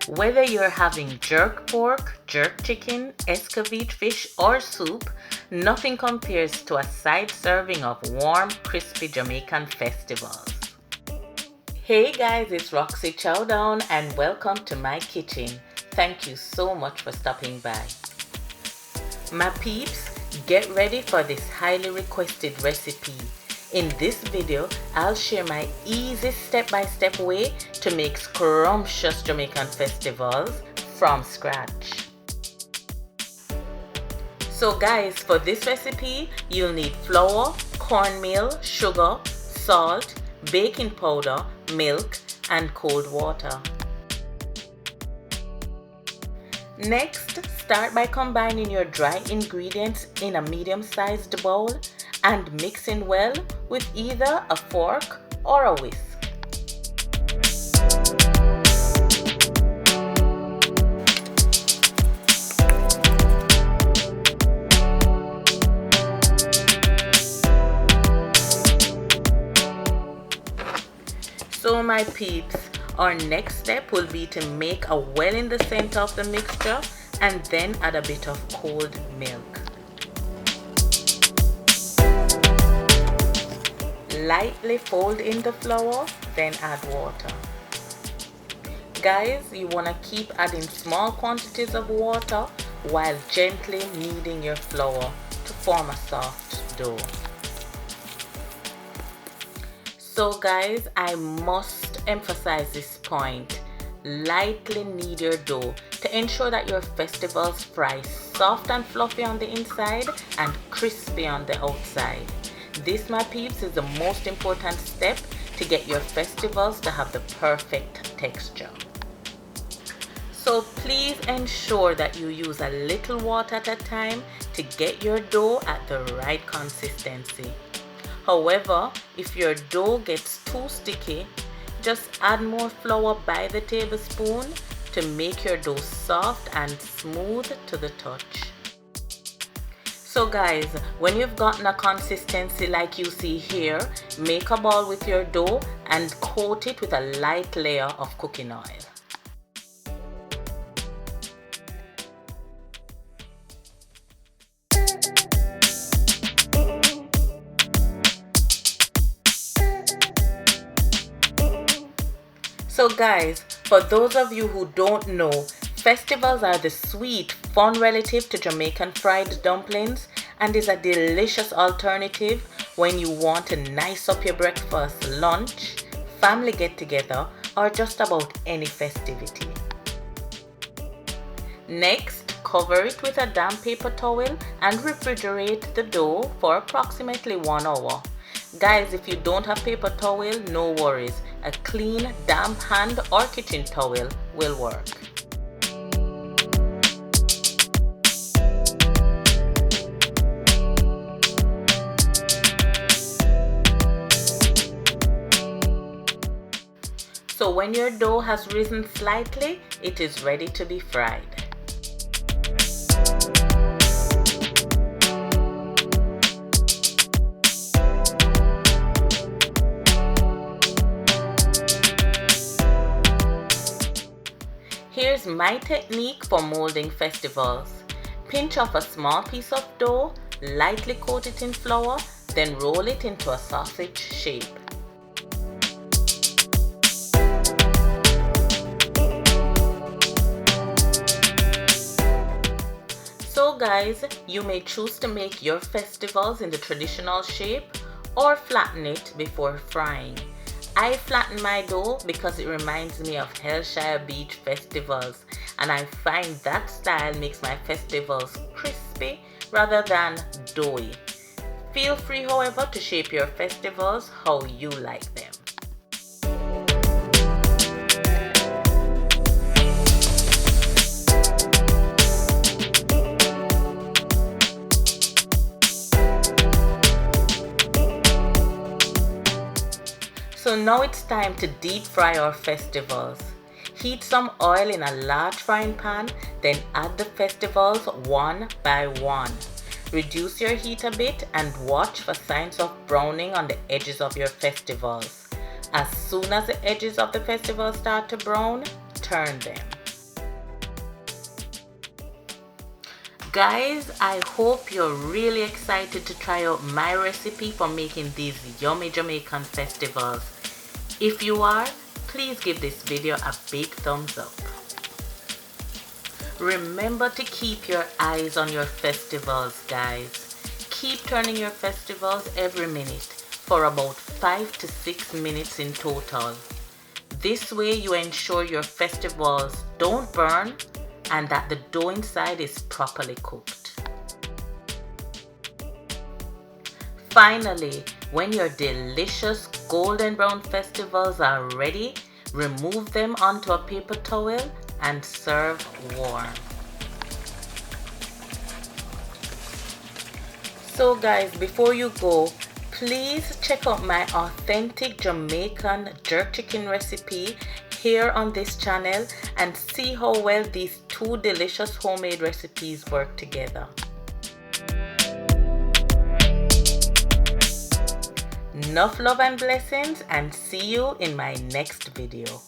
Whether you're having jerk pork, jerk chicken, escovite fish, or soup, nothing compares to a side serving of warm, crispy Jamaican Festivals. Hey guys, it's Roxy Chow and welcome to my kitchen. Thank you so much for stopping by. My peeps, get ready for this highly requested recipe. In this video, I'll share my easy step-by-step way to make scrumptious Jamaican Festivals from scratch. So guys, for this recipe, you'll need flour, cornmeal, sugar, salt, baking powder, milk, and cold water. Next, start by combining your dry ingredients in a medium-sized bowl and mixing well with either a fork or a whisk. So my peeps, our next step will be to make a well in the center of the mixture and then add a bit of cold milk. Lightly fold in the flour, then add water. Guys, you want to keep adding small quantities of water while gently kneading your flour to form a soft dough. So guys, I must emphasize this point. Lightly knead your dough to ensure that your festivals fry soft and fluffy on the inside and crispy on the outside. This, my peeps, is the most important step to get your festivals to have the perfect texture. So please ensure that you use a little water at a time to get your dough at the right consistency. However, if your dough gets too sticky, just add more flour by the tablespoon to make your dough soft and smooth to the touch. So guys, when you've gotten a consistency like you see here, make a ball with your dough and coat it with a light layer of cooking oil. So guys, for those of you who don't know, festivals are the sweet, fun relative to Jamaican fried dumplings and is a delicious alternative when you want to nice up your breakfast, lunch, family get-together, or just about any festivity. Next, cover it with a damp paper towel and refrigerate the dough for approximately 1 hour. Guys, if you don't have paper towel, no worries. A clean, damp hand or kitchen towel will work. So when your dough has risen slightly, it is ready to be fried. Here's my technique for molding festivals. Pinch off a small piece of dough, lightly coat it in flour, then roll it into a sausage shape. So guys, you may choose to make your festivals in the traditional shape or flatten it before frying. I flatten my dough because it reminds me of Hellshire Beach festivals, and I find that style makes my festivals crispy rather than doughy. Feel free, however, to shape your festivals how you like them. So now it's time to deep fry our festivals. Heat some oil in a large frying pan, then add the festivals one by one. Reduce your heat a bit and watch for signs of browning on the edges of your festivals. As soon as the edges of the festivals start to brown, turn them. Guys, I hope you're really excited to try out my recipe for making these yummy Jamaican festivals. If you are, please give this video a big thumbs up. Remember to keep your eyes on your festivals, guys. Keep turning your festivals every minute for about 5 to 6 minutes in total. This way you ensure your festivals don't burn and that the dough inside is properly cooked. Finally, when your delicious golden brown festivals are ready, remove them onto a paper towel and serve warm. So guys, before you go, please check out my authentic Jamaican jerk chicken recipe here on this channel and see how well these two delicious homemade recipes work together. Enough love and blessings, and see you in my next video.